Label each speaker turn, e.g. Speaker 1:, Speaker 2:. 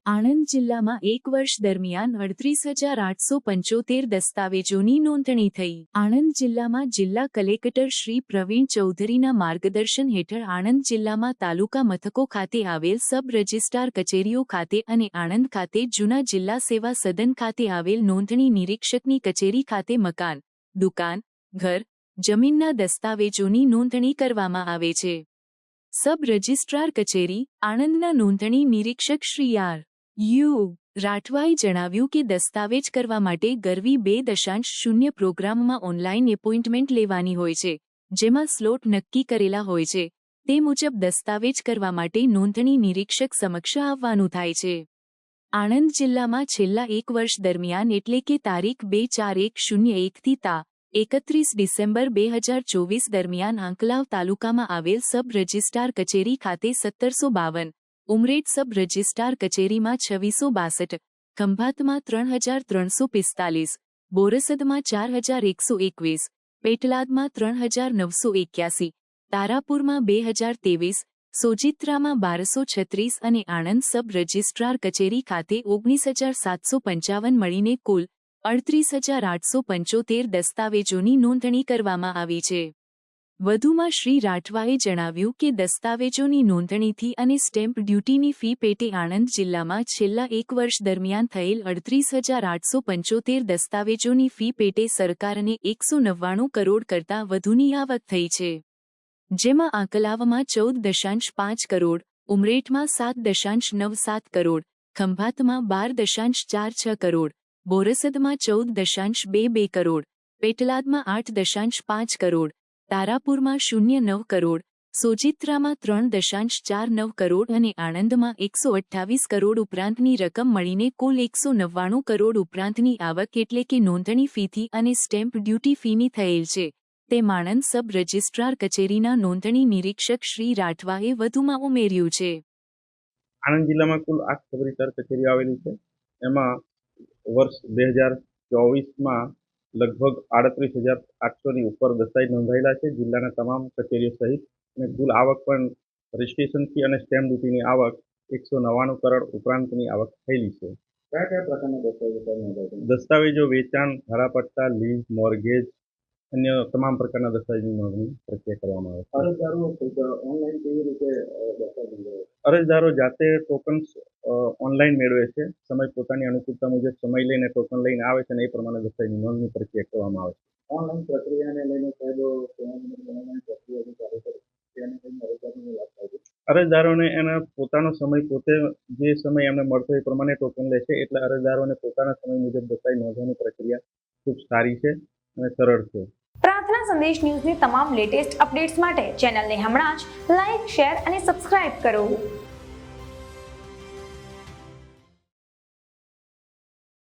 Speaker 1: આણંદ જિલ્લામાં એક વર્ષ દરમિયાન 38,875 દસ્તાવેજોની નોંધણી થઈ. આણંદ જિલ્લામાં જિલ્લા કલેક્ટર શ્રી પ્રવીણ ચૌધરીના માર્ગદર્શન હેઠળ આણંદ જિલ્લામાં તાલુકા મથકો ખાતે આવેલ સબ રજિસ્ટ્રાર કચેરીઓ ખાતે અને આણંદ ખાતે જૂના જિલ્લા સેવા સદન ખાતે આવેલ નોંધણી નિરીક્ષકની કચેરી ખાતે મકાન, દુકાન, ઘર, જમીનના દસ્તાવેજોની નોંધણી કરવામાં આવે છે. સબ રજિસ્ટ્રાર કચેરી, આણંદના નોંધણી નિરીક્ષક શ્રી આર. યુ. રાઠવાએ જણાવ્યું કે દસ્તાવેજ કરવા માટે ગરવી 2.0 પ્રોગ્રામમાં ઓનલાઈન એપોઇન્ટમેન્ટ લેવાની હોય છે, જેમાં સ્લોટ નક્કી કરેલા હોય છે. તે મુજબ દસ્તાવેજ કરવા માટે નોંધણી નિરીક્ષક સમક્ષ આવવાનું થાય છે. આણંદ જિલ્લામાં છેલ્લા એક વર્ષ દરમિયાન એટલે કે તારીખ 2/4/101 થી તા. 31 ડિસેમ્બર 2024 દરમિયાન આંકલાવ તાલુકામાં આવેલ સબ રજિસ્ટ્રાર કચેરી ખાતે 1752, ઉમરેઠ સબ રજિસ્ટ્રાર કચેરીમાં 2662, ખંભાતમાં 3345, બોરસદમાં 4121, પેટલાદમાં 3981, તારાપુરમાં 2023, સોજિત્રામાં 1236 અને આણંદ સબ રજિસ્ટ્રાર કચેરી ખાતે 19,755 મળીને કુલ 38,875 દસ્તાવેજોની નોંધણી કરવામાં આવી છે. વધુમાં શ્રી રાઠવાએ જણાવ્યું કે દસ્તાવેજોની નોંધણીથી અને સ્ટેમ્પ ડ્યુટીની ફી પેટે આણંદ જિલ્લામાં છેલ્લા એક વર્ષ દરમિયાન થયેલ 38,875 દસ્તાવેજોની ફી પેટે સરકારને 199 કરોડ કરતાં વધુની આવક થઈ છે. જેમાં આંકલાવમાં 14.5 કરોડ, ઉમરેઠમાં 7.97 કરોડ, ખંભાતમાં 12.46 કરોડ, બોરસદમાં 14.22 કરોડ, પેટલાદમાં 8.5 કરોડ, તારાપુરમાં 0.9 કરોડ, સોજિત્રામાં 3.49 કરોડ અને આણંદમાં 128 કરોડ ઉપરાંતની રકમ મળીને કુલ 199 કરોડ ઉપરાંતની આવક એટલે કે નોંધણી ફીથી અને સ્ટેમ્પ ડ્યુટી ફીની થયેલ છે. તેમ આણંદ સબ રજિસ્ટ્રાર કચેરીના નોંધણી નિરીક્ષક શ્રી રાઠવાએ વધુમાં ઉમેર્યું છે.
Speaker 2: આણંદ જિલ્લામાં કુલ 8 સબ રજિસ્ટ્રાર કચેરીઓ આવેલી છે. એમાં વર્ષ 2024માં લગભગ 38,800ની ઉપર દસ્તાવેજ નોંધાયેલા છે જિલ્લાના તમામ કચેરીઓ સહિત, અને કુલ આવક પણ રજિસ્ટ્રેશન ફી અને સ્ટેમ્પ ડ્યુટીની આવક 199 કરોડ ઉપરાંતની આવક થયેલી છે. કયા કયા પ્રકારના દસ્તાવેજો નોંધાયેલા? દસ્તાવેજો વેચાણ, ભાડાપટ્ટા, લીઝ, મોર્ગેજ, અન્ય તમામ પ્રકારના દસ્તાવેજની નોંધણી પ્રક્રિયા કરવામાં આવે છે. અરજદારો ઓનલાઈન કેવી રીતે દસ્તાવેજ નોંધાવે? અરજદારો જાતે ટોકન્સ ઓનલાઈન મેળવે છે. સમય પોતાની અનુકૂળતા મુજબ સમય લઈને ટોકન લઈને આવે છે અને એ પ્રમાણે દસ્તાવેજની નોંધણી પ્રક્રિયા કરવામાં આવે છે. ઓનલાઈન પ્રક્રિયાને લઈને અરજદારોને એના પોતાનો સમય પોતે જે સમય એમને મળતો એ પ્રમાણે ટોકન લે છે, એટલે અરજદારોને પોતાના સમય મુજબ દસ્તાવેજ નોંધવાની પ્રક્રિયા ખૂબ સારી છે અને સરળ છે.
Speaker 3: પ્રાર્થના સંદેશ ન્યૂઝની તમામ લેટેસ્ટ અપડેટ્સ માટે ચેનલને હમણાં જ લાઇક, શેર અને સબસ્ક્રાઇબ કરો.